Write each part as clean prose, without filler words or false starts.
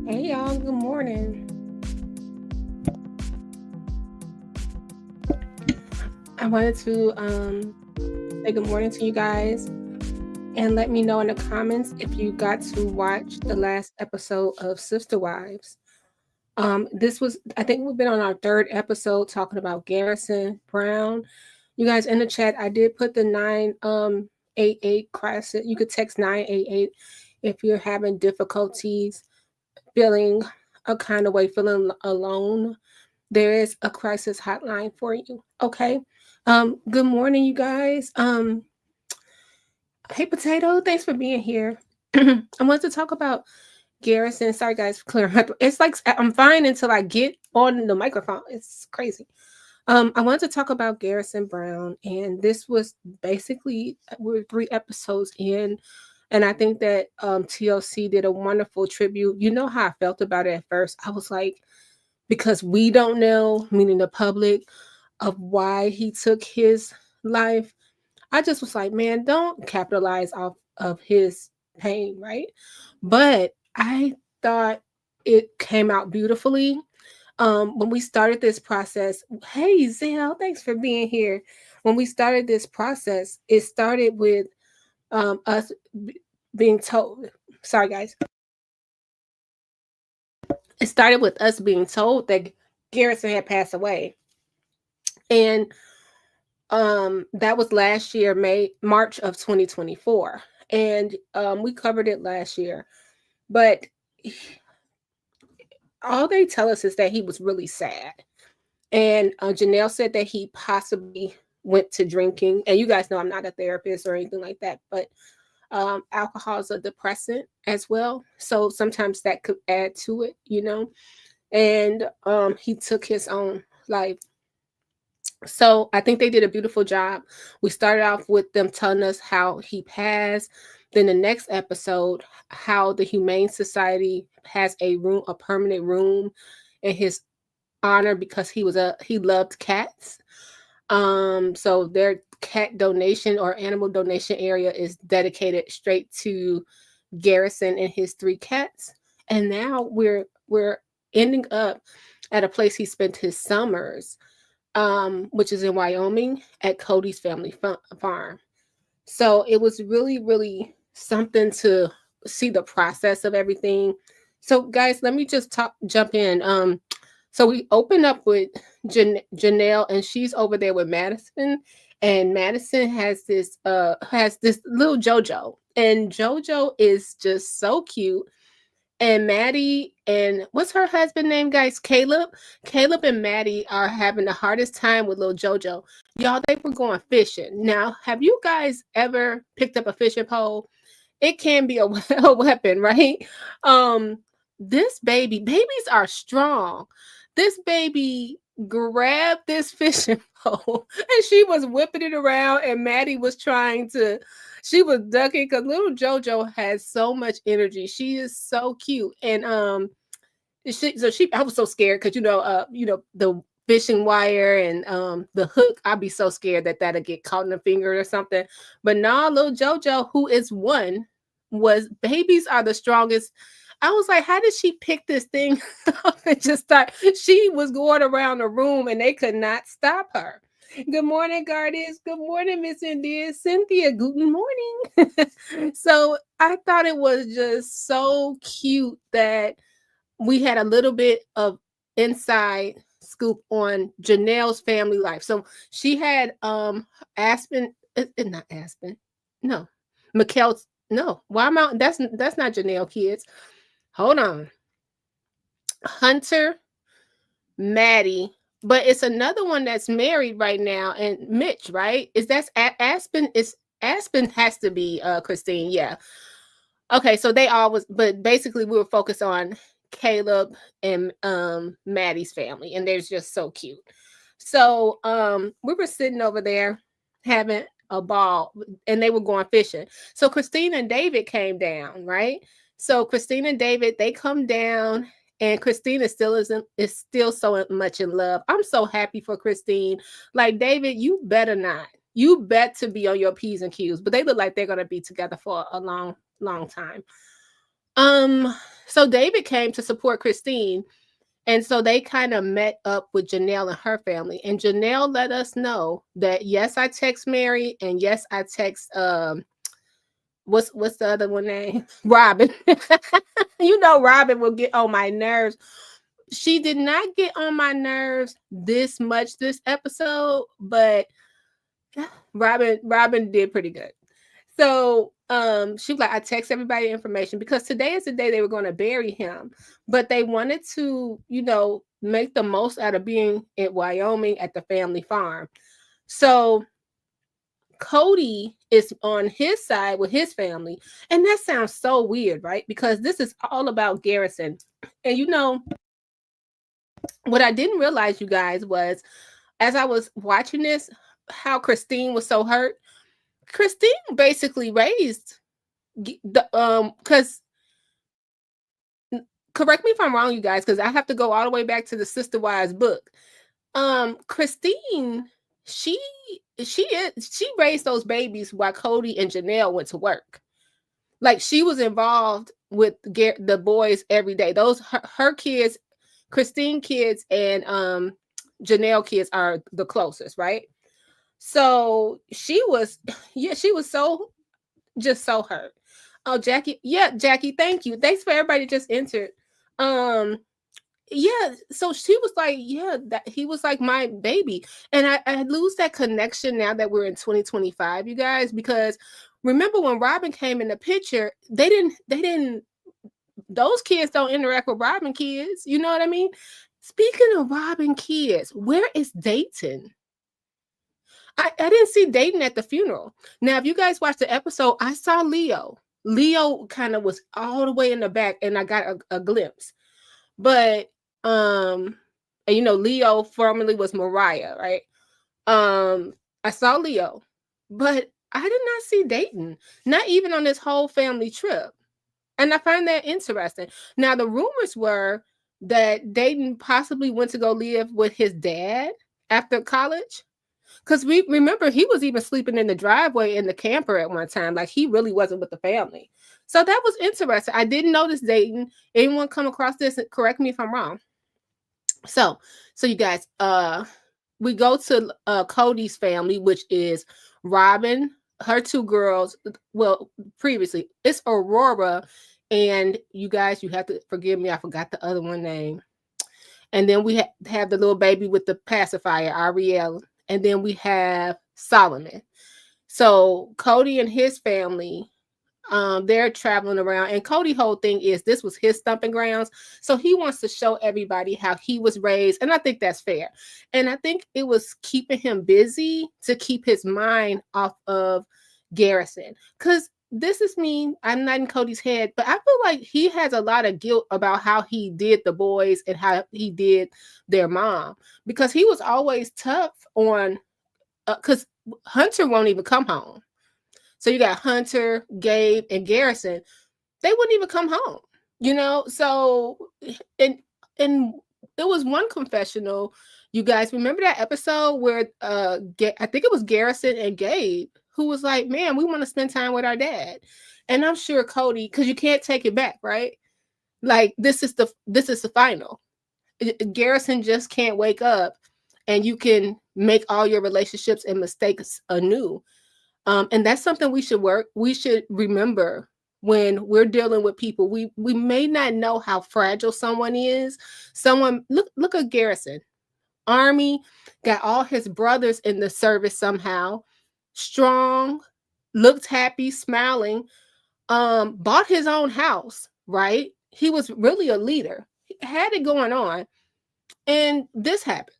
Hey y'all, good morning. I wanted to say good morning to you guys and let me know in the comments if you got to watch the last episode of Sister Wives. This was, I think we've been on our third episode talking about Garrison Brown. You guys in the chat, I did put the 988 crisis. You could text 988 if you're having difficulties feeling a kind of way, feeling alone. There is a crisis hotline for you. Okay. Good morning, you guys. Hey Potato, thanks for being here. I want to talk about Garrison. Sorry guys for clearing my throat. It's like I'm fine until I get on the microphone. It's crazy. I wanted to talk about Garrison Brown, and this was basically, we're 3 episodes in. And I think that TLC did a wonderful tribute. You know how I felt about it at first. I was like, because we don't know, meaning the public, of why he took his life. I just was like, man, don't capitalize off of his pain, right? But I thought it came out beautifully. When we started this process, hey, Zell, thanks for being here. When we started this process, it started with us being told, sorry guys, it started with us being told that Garrison had passed away. And that was last year, March of 2024. And we covered it last year. But all they tell us is that he was really sad. And Janelle said that he possibly went to drinking. And you guys know I'm not a therapist or anything like that, but alcohol is a depressant as well. So sometimes that could add to it, you know. And he took his own life. So I think they did a beautiful job. We started off with them telling us how he passed. Then the next episode, how the Humane Society has a permanent room in his honor because he loved cats. So their cat donation or animal donation area is dedicated straight to Garrison and his 3 cats. And now we're ending up at a place he spent his summers, which is in Wyoming at Kody's family farm. So it was really, really something to see the process of everything. So guys, let me just jump in. So we open up with Janelle, and she's over there with Madison, and Madison has this little JoJo, and JoJo is just so cute. And Maddie and what's her husband name, guys? Caleb and Maddie are having the hardest time with little JoJo. Y'all, they were going fishing. Now, have you guys ever picked up a fishing pole? It can be a weapon, right? Babies are strong. This baby grabbed this fishing pole and she was whipping it around, and Maddie was she was ducking because little JoJo has so much energy. She is so cute. And I was so scared because the fishing wire and the hook, I'd be so scared that that'll get caught in the finger or something. But nah, little JoJo, who is one, was babies are the strongest. I was like, how did she pick this thing up and just start? She was going around the room and they could not stop her. Good morning, Gardis. Good morning, Miss India. Cynthia, good morning. So I thought it was just so cute that we had a little bit of inside scoop on Janelle's family life. So she had Aspen, not Aspen, no, Mikkel's, no, why am I, that's not Janelle kids. Hold on. Hunter, Maddie, but it's another one that's married right now, and Mitch, right? Is that's Aspen? Is Aspen has to be Christine? Yeah. Okay, so they always, but basically we were focused on Caleb and Maddie's family, and they're just so cute. So we were sitting over there having a ball, and they were going fishing. So Christine and David came down, right? So Christine and David, they come down, and Christine is still so much in love. I'm so happy for Christine. Like, David, you better not. You bet to be on your P's and Q's, but they look like they're gonna be together for a long time. So David came to support Christine, and so they kind of met up with Janelle and her family. And Janelle let us know that yes, I text Mary, and yes, I text what's the other one name? Robin. Robin will get on my nerves. She did not get on my nerves this much this episode, but Robin did pretty good. So she was like, I text everybody information because today is the day they were going to bury him, but they wanted to, make the most out of being in Wyoming at the family farm. So Kody is on his side with his family, and that sounds so weird, right? Because this is all about Garrison. And what I didn't realize, you guys, was as I was watching this, how Christine was so hurt. Christine basically raised because correct me if I'm wrong, you guys, because I have to go all the way back to the Sister Wives book. Christine, she raised those babies while Kody and Janelle went to work. Like, she was involved with the boys every day. Those her kids, Christine kids and Janelle kids are the closest, right? So she was so hurt. Oh, Jackie. Yeah, Jackie, thank you. Thanks for everybody just entered. Yeah, so she was like, yeah, that he was like my baby. And I lose that connection now that we're in 2025, you guys, because remember when Robin came in the picture, they didn't those kids don't interact with Robin kids. You know what I mean? Speaking of Robin kids, where is Dayton? I didn't see Dayton at the funeral. Now, if you guys watched the episode, I saw Leo. Leo kind of was all the way in the back, and I got a glimpse. But and Leo formerly was Mariah, right? I saw Leo, but I did not see Dayton, not even on this whole family trip. And I find that interesting. Now, the rumors were that Dayton possibly went to go live with his dad after college. Because we remember he was even sleeping in the driveway in the camper at one time. Like, he really wasn't with the family. So that was interesting. I didn't notice Dayton. Anyone come across this? Correct me if I'm wrong. So you guys, we go to Kody's family, which is Robin, her two girls. Well, previously it's Aurora, and you guys, you have to forgive me. I forgot the other one name. And then we have the little baby with the pacifier, Ariel. And then we have Solomon. So Kody and his family, they're traveling around. And Kody's whole thing is this was his stomping grounds. So he wants to show everybody how he was raised. And I think that's fair. And I think it was keeping him busy to keep his mind off of Garrison. Because this is me. I'm not in Kody's head, but I feel like he has a lot of guilt about how he did the boys and how he did their mom, because he was always tough on, because Hunter won't even come home. So you got Hunter, Gabe, and Garrison. They wouldn't even come home, you know? So, and it was one confessional. You guys remember that episode where I think it was Garrison and Gabe who was like, man, we want to spend time with our dad. And I'm sure Kody, because you can't take it back, right? Like, this is the final. Garrison just can't wake up and you can make all your relationships and mistakes anew. And that's something we should remember when we're dealing with people. We may not know how fragile someone is. Look at Garrison. Army, got all his brothers in the service somehow, strong, looked happy, smiling, bought his own house, right? He was really a leader. He had it going on. And this happens.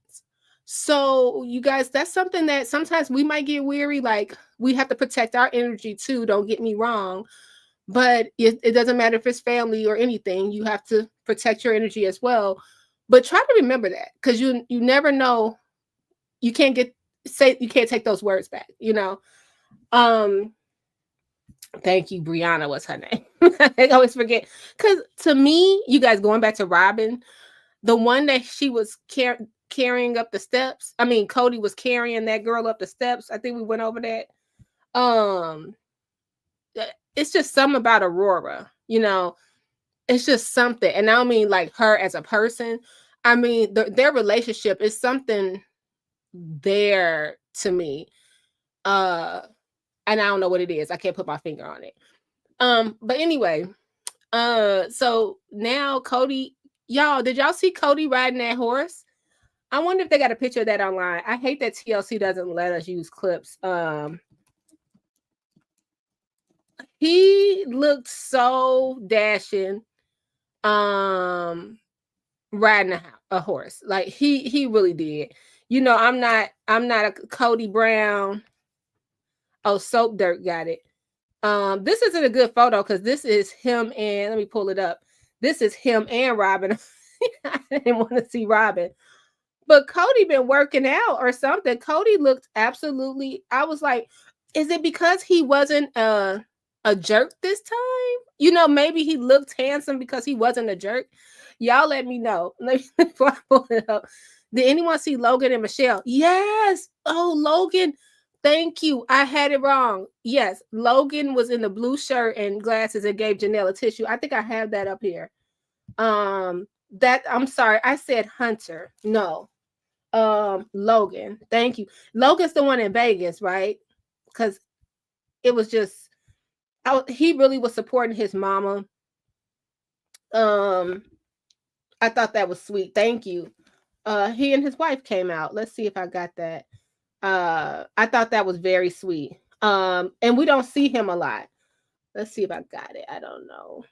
So you guys, that's something that sometimes we might get weary. Like, we have to protect our energy too. Don't get me wrong. But it doesn't matter if it's family or anything. You have to protect your energy as well. But try to remember that, because you never know. You can't take those words back, you know. Thank you, Brianna was her name. I always forget. Because to me, you guys, going back to Robin, the one that she was carrying up the steps. I mean, Kody was carrying that girl up the steps. I think we went over that. It's just something about Aurora, you know. It's just something. And I don't mean like her as a person. I mean, their relationship is something there to me. And I don't know what it is. I can't put my finger on it. But anyway, so now Kody, y'all, did y'all see Kody riding that horse? I wonder if they got a picture of that online. I hate that TLC doesn't let us use clips. He looked so dashing. Riding a horse, like he really did. You know, I'm not a Kody Brown. Oh, Soap Dirt got it. This isn't a good photo because this is him and, let me pull it up. This is him and Robin. I didn't want to see Robin, but Kody been working out or something. Kody looked absolutely. I was like, is it because he wasn't a jerk this time? You know, maybe he looked handsome because he wasn't a jerk. Y'all let me know. Before I pull it up. Did anyone see Logan and Michelle? Yes. Oh, Logan. Thank you. I had it wrong. Yes. Logan was in the blue shirt and glasses and gave Janelle a tissue. I think I have that up here. I'm sorry. I said Hunter. No. Logan. Thank you. Logan's the one in Vegas, right? Because it was just, he really was supporting his mama. I thought that was sweet. Thank you. He and his wife came out. Let's see if I got that. I thought that was very sweet. And we don't see him a lot. Let's see if I got it. I don't know.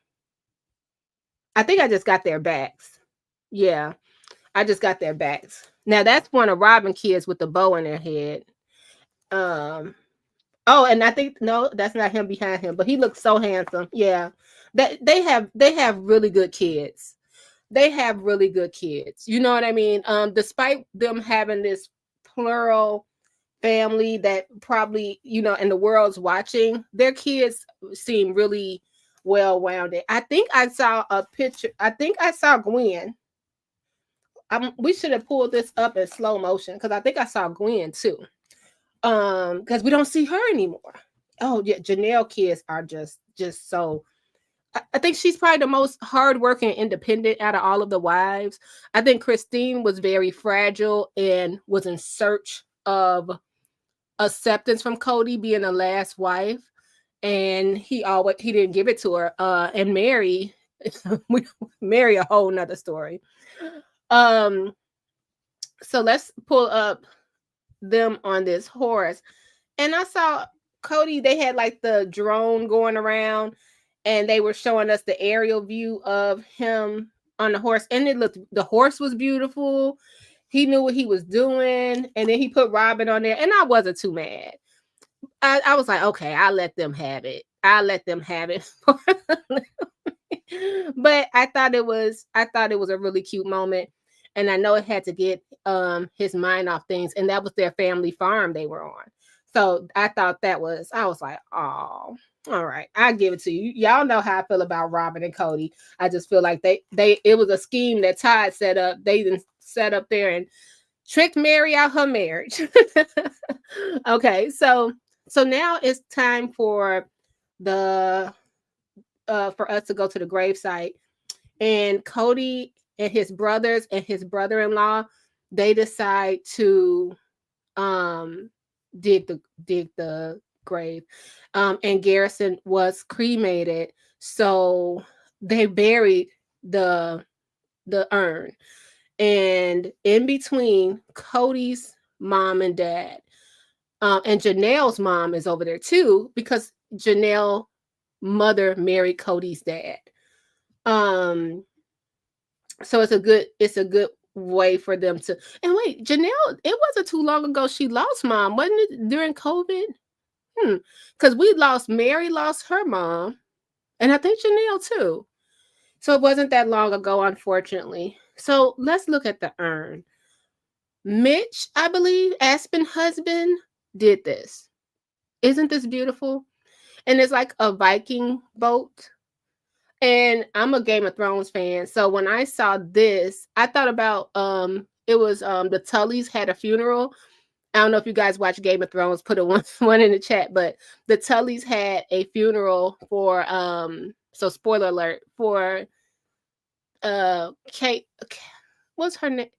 I think I just got their backs. Yeah, I just got their backs. Now that's one of Robin kids with the bow in their head. Oh, and I think, no, that's not him behind him, but he looks so handsome. Yeah, that they have really good kids. They have really good kids. You know what I mean? Despite them having this plural family that probably, you know, and the world's watching, their kids seem really well-rounded. I think I saw a picture. I think I saw Gwen. We should have pulled this up in slow motion because I think I saw Gwen too. Because we don't see her anymore. Oh yeah, Janelle kids are just so. I think she's probably the most hardworking and independent out of all of the wives. I think Christine was very fragile and was in search of acceptance from Kody, being the last wife, and he didn't give it to her. And Mary, Mary, a whole nother story. So let's pull up them on this horse, and I saw Kody. They had like the drone going around. And they were showing us the aerial view of him on the horse. And the horse was beautiful. He knew what he was doing. And then he put Robin on there. And I wasn't too mad. I was like, okay, I'll let them have it. I'll let them have it. But I thought it was a really cute moment. And I know it had to get his mind off things. And that was their family farm they were on. So I thought I was like, oh, all right, I give it to you. Y'all know how I feel about Robin and Kody. I just feel like it was a scheme that Todd set up. They didn't set up there and tricked Mary out her marriage. Okay, so now it's time for the for us to go to the gravesite, and Kody and his brothers and his brother-in-law, they decide to dig the grave. And Garrison was cremated, so they buried the urn. And in between, Kody's mom and dad, and Janelle's mom is over there too, because Janelle mother married Kody's dad. So it's a good way for them to. And wait, Janelle, it wasn't too long ago she lost mom, wasn't it, during COVID? Because Mary lost her mom, and I think Janelle too. So it wasn't that long ago, unfortunately. So let's look at the urn. Mitch, I believe, Aspen husband, did this. Isn't this beautiful? And it's like a Viking boat. And I'm a Game of Thrones fan. So when I saw this, I thought about it was the Tullys had a funeral. I don't know if you guys watch Game of Thrones, put one in the chat, but the Tullys had a funeral for so spoiler alert, for Kate, what's her name?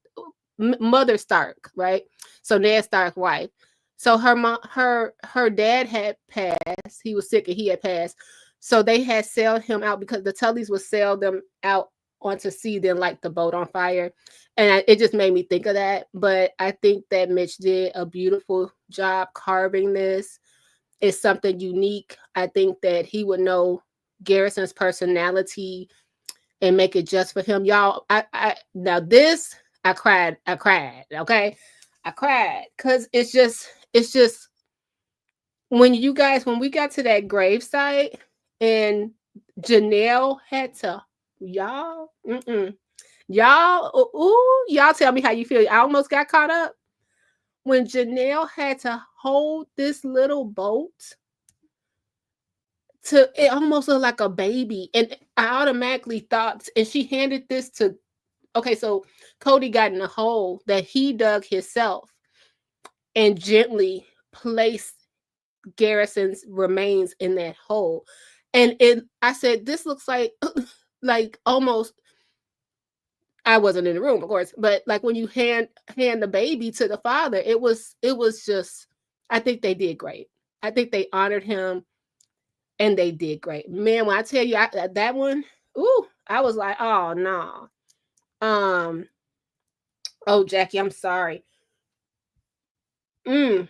Mother Stark, right? So Ned Stark's wife. So her dad had passed. He was sick and he had passed. So they had sailed him out, because the Tullys would sail them out onto sea, then light the boat on fire. And it just made me think of that. But I think that Mitch did a beautiful job carving this. It's something unique. I think that he would know Garrison's personality and make it just for him. Y'all, I cried. Okay. I cried because it's just when we got to that gravesite and Janelle had to, y'all tell me how you feel. I almost got caught up when Janelle had to hold this little boat. It almost looked like a baby, and I automatically thought, and she handed this to, okay, so Kody got in a hole that he dug himself and gently placed Garrison's remains in that hole. And I said, this looks like almost, I wasn't in the room, of course, but like when you hand the baby to the father, it was just, I think they did great. I think they honored him and they did great. Man, when I tell you that one, I was like, oh no. Oh, Jackie, I'm sorry. It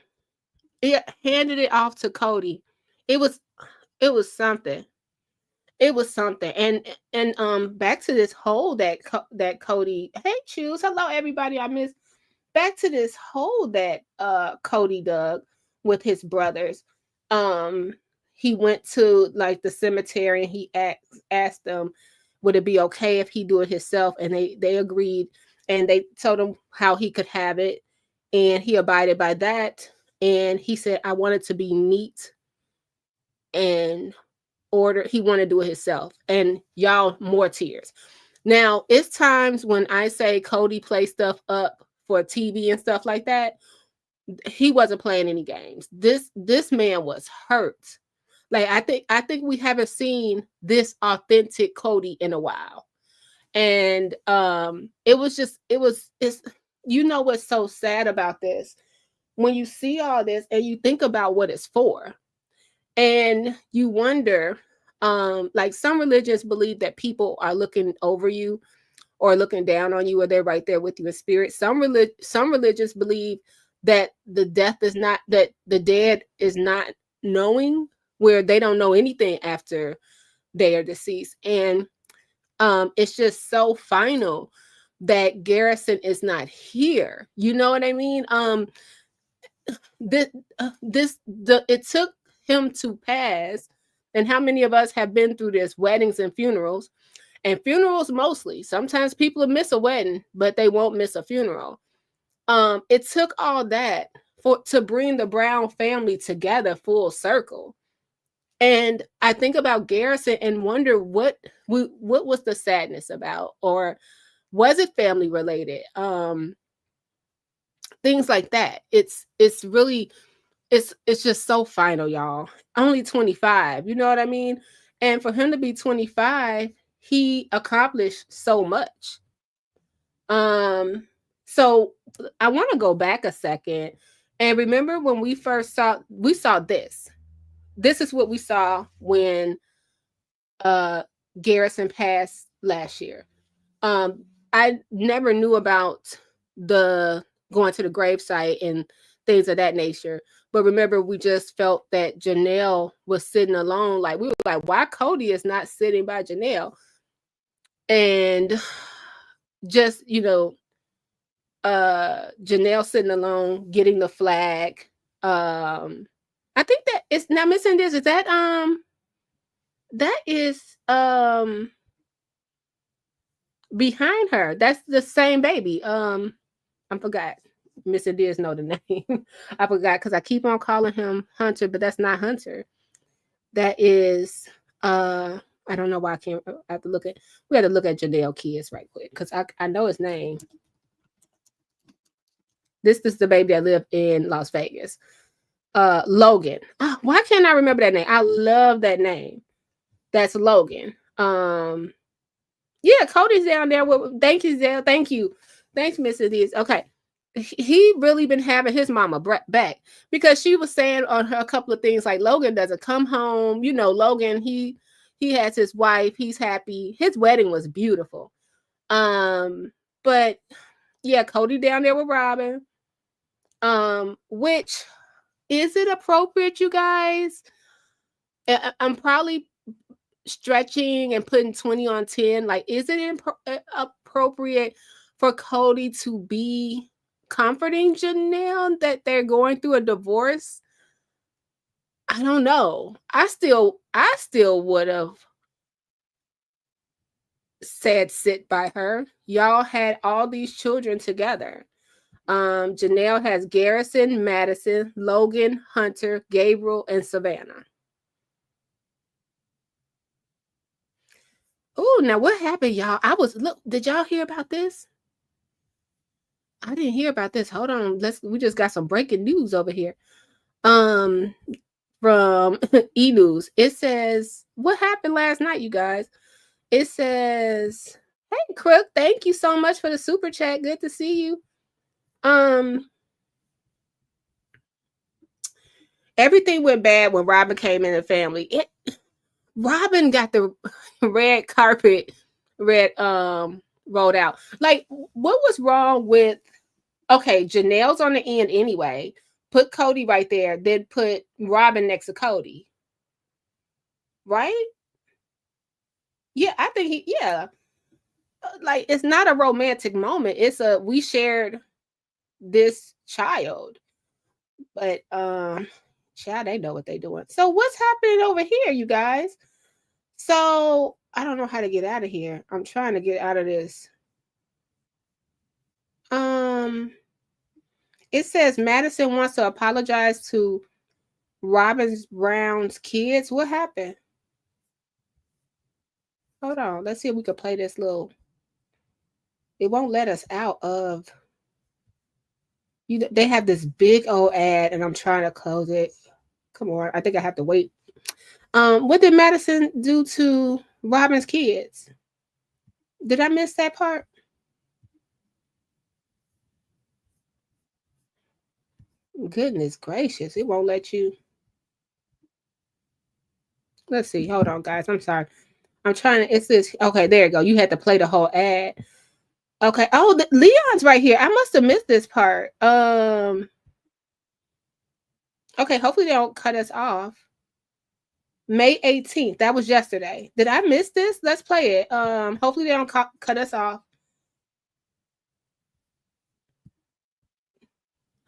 handed it off to Kody. It was something. It was something. And back to this hole that Kody. Hey, Choose. Hello, everybody. I missed. Back to this hole that Kody dug with his brothers. He went to like the cemetery and he asked them, would it be okay if he do it himself? And they agreed, and they told him how he could have it, and he abided by that. And he said, I want it to be neat and order. He wanted to do it himself. And y'all, more tears. Now, it's times when I say Kody play stuff up for TV and stuff like that. He wasn't playing any games. This man was hurt. Like, I think we haven't seen this authentic Kody in a while. And it's you know what's so sad about this? When you see all this and you think about what it's for, and you wonder, like some religions believe that people are looking over you or looking down on you, or they're right there with you in spirit. Some religions believe that the dead is not knowing, where they don't know anything after they are deceased. And it's just so final that Garrison is not here. You know what I mean? It took him to pass And how many of us have been through this, weddings and funerals? And funerals mostly. Sometimes people miss a wedding, but they won't miss a funeral. It took all that to bring the Brown family together full circle. And I think about Garrison and wonder what was the sadness about, or was it family related? Things like that. It's really it's just so final, y'all. Only 25, you know what I mean? And for him to be 25, he accomplished so much. So I want to go back a second and remember when we saw this. This is what we saw when Garrison passed last year. I never knew about the going to the gravesite and things of that nature. But remember, we just felt that Janelle was sitting alone. Like, we were like, why Kody is not sitting by Janelle? And just, Janelle sitting alone, getting the flag. I think that it's now missing this. Is that that is behind her. That's the same baby. I forgot. Mr. Deers know the name. I forgot because I keep on calling him Hunter, but that's not Hunter. That is I don't know why I can't. I have to look at. We have to look at Janelle kids right quick because I know his name. This is the baby that lived in Las Vegas. Logan. Oh, why can't I remember that name? I love that name. That's Logan. Yeah, Kody's down there with. Thank you, Zell. Thank you. Thanks, Mr. Deers. Okay. He really been having his mama back because she was saying on her a couple of things like Logan doesn't come home. Logan, he has his wife. He's happy. His wedding was beautiful. But yeah, Kody down there with Robin. Which is it appropriate, you guys? I'm probably stretching and putting 20 on 10. Like, is it appropriate for Kody to be comforting Janelle that they're going through a divorce? I don't know. I still would have said sit by her. Y'all had all these children together. Janelle has Garrison, Madison, Logan, Hunter, Gabriel, and Savannah. Oh, now what happened, y'all? Did y'all hear about this? I didn't hear about this. Hold on. We just got some breaking news over here. From E-News. It says, what happened last night, you guys? It says, hey, Crook, thank you so much for the super chat. Good to see you. Everything went bad when Robin came in the family. Robin got the red carpet rolled out. Like, what was wrong with Janelle's on the end anyway. Put Kody right there, then put Robin next to Kody. Right? Yeah, I think like, it's not a romantic moment. It's we shared this child. But child, they know what they're doing. So what's happening over here, you guys? So I don't know how to get out of here. I'm trying to get out of this. It says Madison wants to apologize to Robin Brown's kids. What happened? Hold on. Let's see if we can play this little. It won't let us out of. They have this big old ad, and I'm trying to close it. Come on. I think I have to wait. What did Madison do to Robin's kids? Did I miss that part? Goodness gracious. It won't let you. Let's see. Hold on, guys. I'm sorry. I'm trying to. It's this. Okay, there you go. You had to play the whole ad. Okay. Oh, Leon's right here. I must have missed this part. Okay. Hopefully they don't cut us off. May 18th. That was yesterday. Did I miss this? Let's play it. Hopefully they don't cut us off.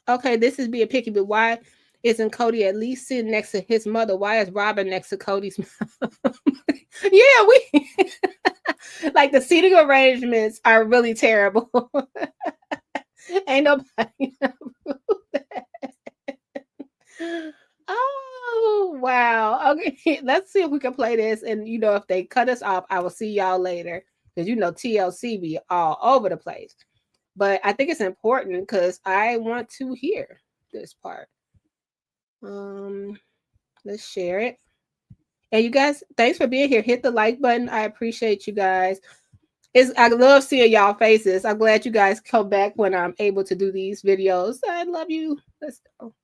Okay, this is being picky, but why Isn't Kody at least sitting next to his mother? Why is Robin next to Kody's mom? Yeah, we like the seating arrangements are really terrible. Ain't nobody. Oh wow. Okay, let's see if we can play this. And if they cut us off, I will see y'all later. Because TLC be all over the place. But I think it's important because I want to hear this part. Let's share it. And you guys, thanks for being here. Hit the like button. I appreciate you guys. I love seeing y'all faces. I'm glad you guys come back when I'm able to do these videos. I love you. Let's go.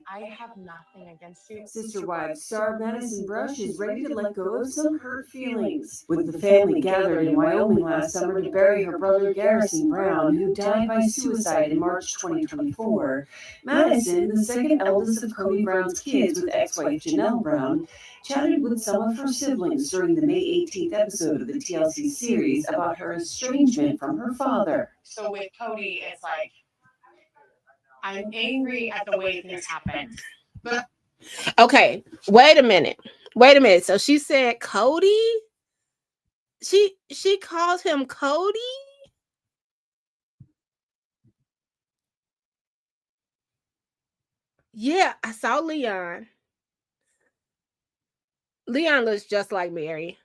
I have nothing against you. Sister Wives star Madison Brush is ready to let go of some hurt feelings. With the family gathered in Wyoming last summer to bury her brother Garrison Brown, who died by suicide in March 2024, Madison, the second eldest of Kody Brown's kids with ex-wife Janelle Brown, chatted with some of her siblings during the May 18th episode of the TLC series about her estrangement from her father. So with Kody, it's like, I'm angry at the way things happened. But okay, wait a minute. So she said Kody? She calls him Kody? Yeah, I saw Leon. Leon looks just like Mary.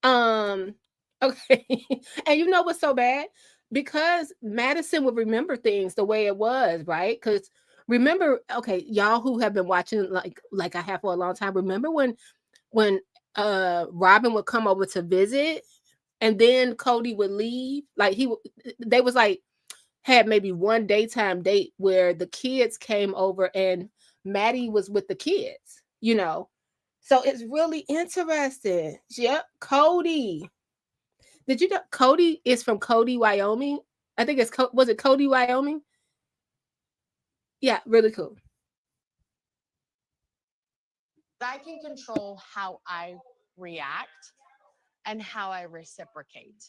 Okay. And you know what's so bad? Because Madison would remember things the way it was, right? Because remember, okay, y'all who have been watching like I have for a long time, remember when Robin would come over to visit and then Kody would leave? Like they was like had maybe one daytime date where the kids came over and Maddie was with the kids, So it's really interesting. Yep, Kody. Did you know Kody is from Kody, Wyoming? I think was it Kody, Wyoming? Yeah, really cool. I can control how I react and how I reciprocate.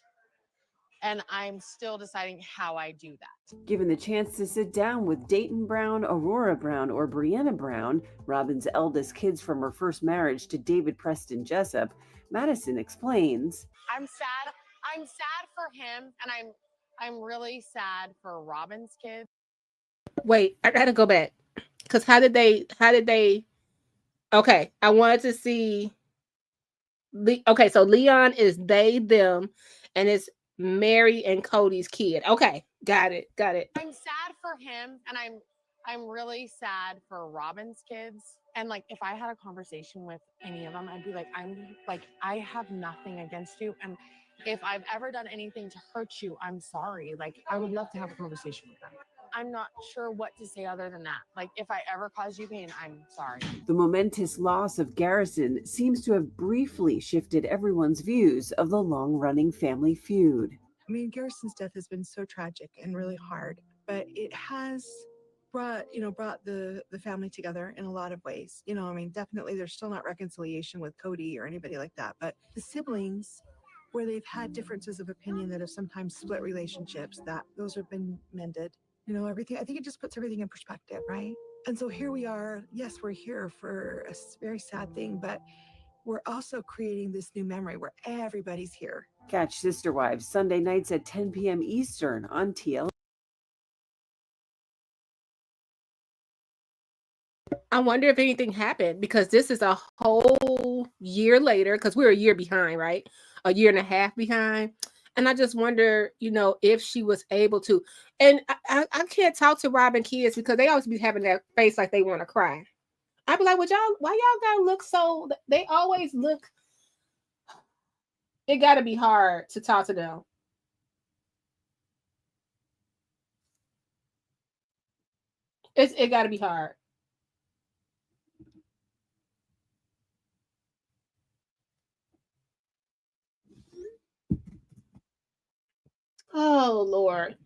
And I'm still deciding how I do that. Given the chance to sit down with Dayton Brown, Aurora Brown, or Brianna Brown, Robin's eldest kids from her first marriage to David Preston Jessup, Madison explains, I'm sad. I'm sad for him, and I'm really sad for Robin's kids. Wait, I gotta go back. Because how did they okay, I wanted to see okay, so Leon is they, them, and it's Mary and Kody's kid. Okay, got it. I'm sad for him, and I'm really sad for Robin's kids. And like, if I had a conversation with any of them, I'd be like, I have nothing against you, and if I've ever done anything to hurt you, I'm sorry. Like, I would love to have a conversation with them. I'm not sure what to say other than that. Like, if I ever caused you pain, I'm sorry. The momentous loss of Garrison seems to have briefly shifted everyone's views of the long-running family feud. I mean, Garrison's death has been so tragic and really hard, but it has brought the family together in a lot of ways. I mean, definitely there's still not reconciliation with Kody or anybody like that, but the siblings, where they've had differences of opinion that have sometimes split relationships, that those have been mended. Everything, I think it just puts everything in perspective, right? And so here we are. Yes, we're here for a very sad thing, but we're also creating this new memory where everybody's here. Catch Sister Wives Sunday nights at 10 p.m. Eastern on TLC. I wonder if anything happened, because this is a whole year later, because we're a year behind, right? A year and a half behind. And I just wonder, if she was able to. And I can't talk to Robin kids because they always be having that face like they want to cry. I'd be like, why y'all gotta look so? They always look. It gotta be hard to talk to them. It gotta be hard. Oh Lord.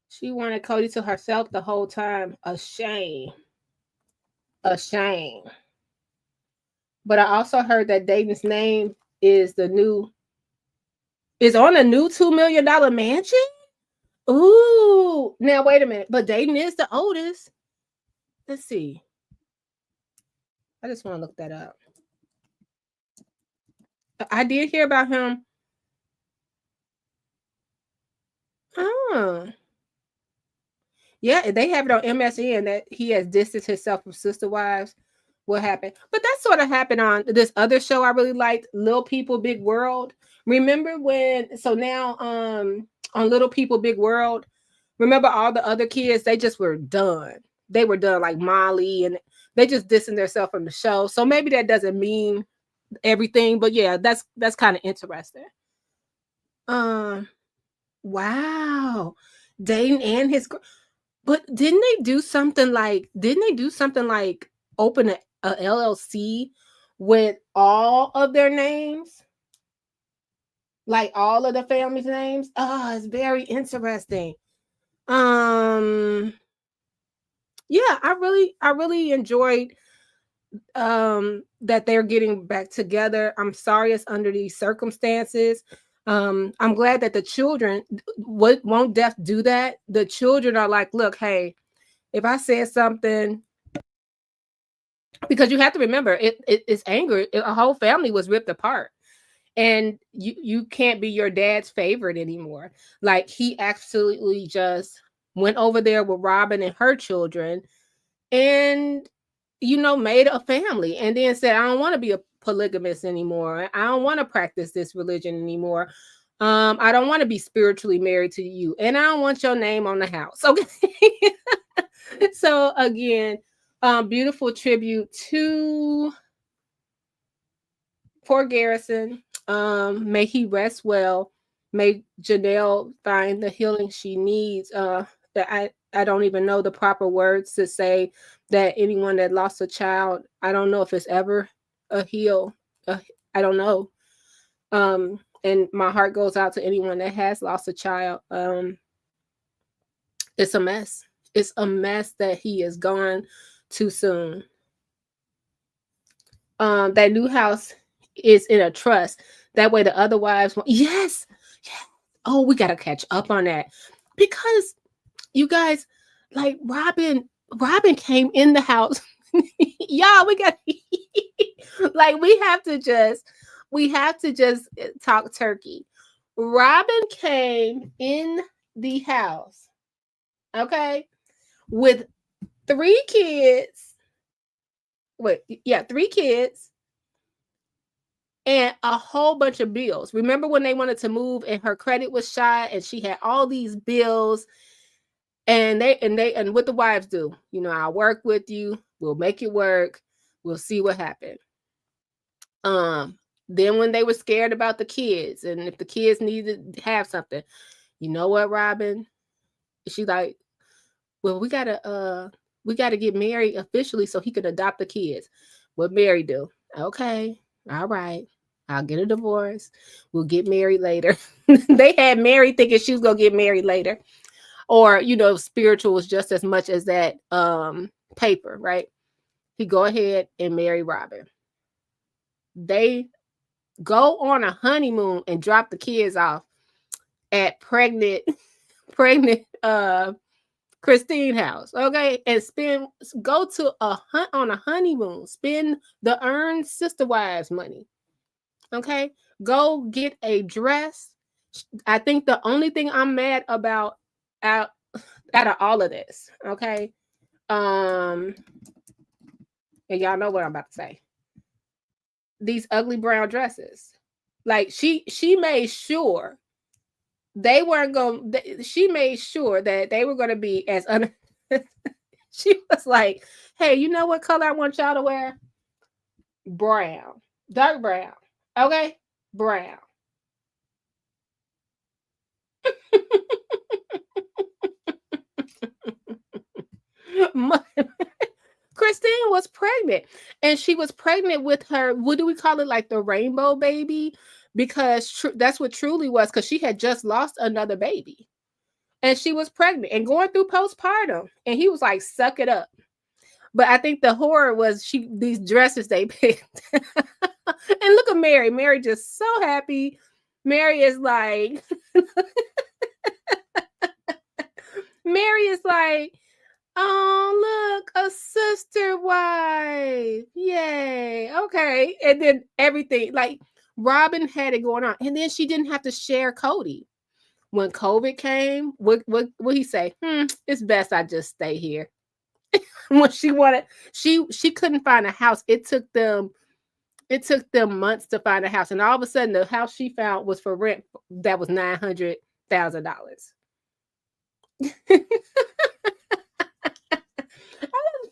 She wanted Kody to herself the whole time. A shame. But I also heard that Dayton's name is on a new $2 million mansion. Ooh, now wait a minute. But Dayton is the oldest. Let's see. I just want to look that up. I did hear about him. Oh. Yeah, they have it on MSN that he has distanced himself from sister wives. What happened? But that sort of happened on this other show I really liked, Little People Big World. Remember when? So now, on Little People Big World, remember all the other kids? They just were done. They were done, like Molly, and they just distanced themselves from the show. So maybe that doesn't mean everything, but yeah, that's kind of interesting. Wow, Dayton and his. But didn't they do something like open a LLC with all of their names? Like all of the family's names? Oh, it's very interesting. Yeah, I really enjoyed that they're getting back together. I'm sorry it's under these circumstances. I'm glad that the children won't death do that. The children are like, look, hey, if I said something, because you have to remember, it's anger. A whole family was ripped apart, and you can't be your dad's favorite anymore. Like, he absolutely just went over there with Robin and her children, and made a family, and then said, I don't want to be a polygamist anymore. I don't want to practice this religion anymore. I don't want to be spiritually married to you, and I don't want your name on the house. Okay. So again, beautiful tribute to poor Garrison. May he rest well. May Janelle find the healing she needs. That I don't even know the proper words to say that anyone that lost a child, I don't know if it's ever a heal. I don't know. And my heart goes out to anyone that has lost a child. It's a mess. It's a mess that he is gone too soon. That new house is in a trust. That way the other wives won't. Yes. Oh, we got to catch up on that. Because you guys, like Robin came in the house. Y'all, we got like we have to just talk turkey. Robin came in the house, okay, with 3 kids. Wait, yeah, 3 kids and a whole bunch of bills. Remember when they wanted to move and her credit was shot and she had all these bills? And what the wives do, I'll work with you. We'll make it work. We'll see what happens. Then when they were scared about the kids and if the kids needed to have something, you know what, Robin? She's like, well, we gotta get married officially so he could adopt the kids. What Mary do? Okay, all right. I'll get a divorce. We'll get married later. They had Mary thinking she was gonna get married later. Or, spiritual was just as much as that paper, right? He go ahead and marry Robin. They go on a honeymoon and drop the kids off at pregnant Christine house, okay? And go on a honeymoon, spend the earned sister wives money, okay? Go get a dress. I think the only thing I'm mad about out of all of this, okay, and y'all know what I'm about to say, these ugly brown dresses, like she made sure they weren't going, she made sure that they were going to be as she was like, hey, you know what color I want y'all to wear? Brown, dark brown, okay, brown. Christine was pregnant, and she was pregnant with her, what do we call it, like the rainbow baby, because that's what Truly was, because she had just lost another baby and she was pregnant and going through postpartum, and he was like, suck it up. But I think the horror was these dresses they picked. And look at Mary just so happy. Mary is like Mary is like, oh, look, a sister wife. Yay. Okay. And then everything, like Robin had it going on. And then she didn't have to share Kody. When COVID came, what he say? It's best I just stay here. When she wanted, she couldn't find a house. It took them months to find a house. And all of a sudden the house she found was for rent. That was $900,000.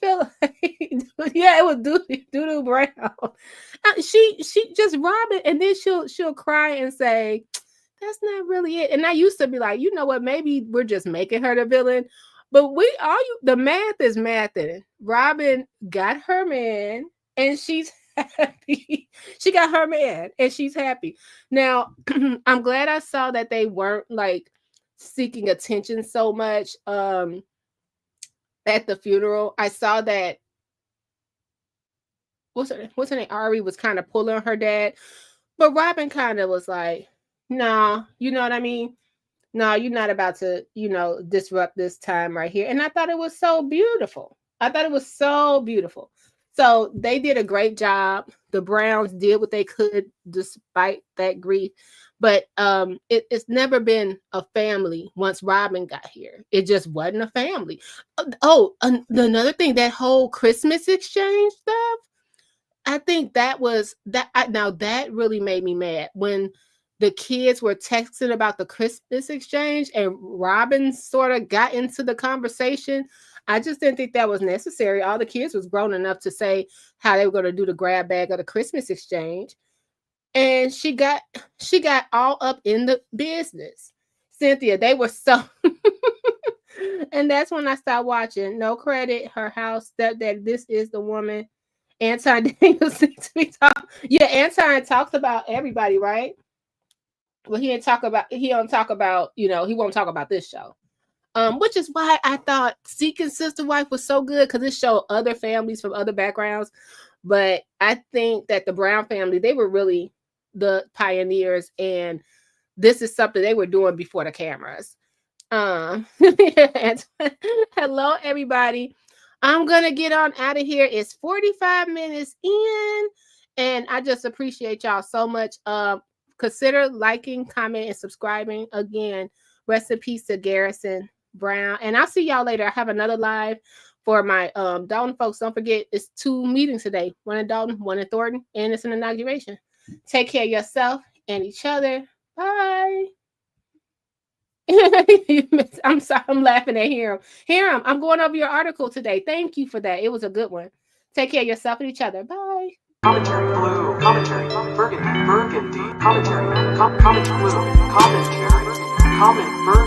Feel like, yeah, it was Doo Brown. She just rob it, and then she'll cry and say, "That's not really it." And I used to be like, you know what? Maybe we're just making her the villain, but the math is mathing. Robin got her man, and she's happy. She got her man, and she's happy. Now, I'm glad I saw that they weren't like seeking attention so much. At the funeral, I saw that what's her name? Ari was kind of pulling her dad, but Robin kind of was like, "No, you know what I mean? No, you're not about to, disrupt this time right here." And I thought it was so beautiful. So they did a great job. The Browns did what they could despite that grief. But it's never been a family once Robin got here. It just wasn't a family. Another thing, that whole Christmas exchange stuff, I think that really made me mad when the kids were texting about the Christmas exchange and Robin sort of got into the conversation. I just didn't think that was necessary. All the kids was grown enough to say how they were going to do the grab bag of the Christmas exchange. And she got all up in the business. Cynthia, they were so and that's when I stopped watching. No credit, her house, that this is the woman. Anton Daniels seems to be talking. Yeah, Anton talks about everybody, right? Well, he don't talk about, he won't talk about this show. Which is why I thought Seeking Sister Wife was so good, because it showed other families from other backgrounds. But I think that the Brown family, they were really the pioneers, and this is something they were doing before the cameras. Hello, everybody. I'm gonna get on out of here. It's 45 minutes in, and I just appreciate y'all so much. Consider liking, comment, and subscribing. Again, rest in peace to Garrison Brown, and I'll see y'all later. I have another live for my Dalton folks. Don't forget, it's 2 meetings today, one in Dalton, one in Thornton, and it's an inauguration. Take care of yourself and each other. Bye. I'm sorry, I'm laughing at Hiram. Hiram, I'm going over your article today. Thank you for that. It was a good one. Take care of yourself and each other. Bye. Commentary blue, commentary, burgundy, commentary, comment blue, commentary, comment burgundy.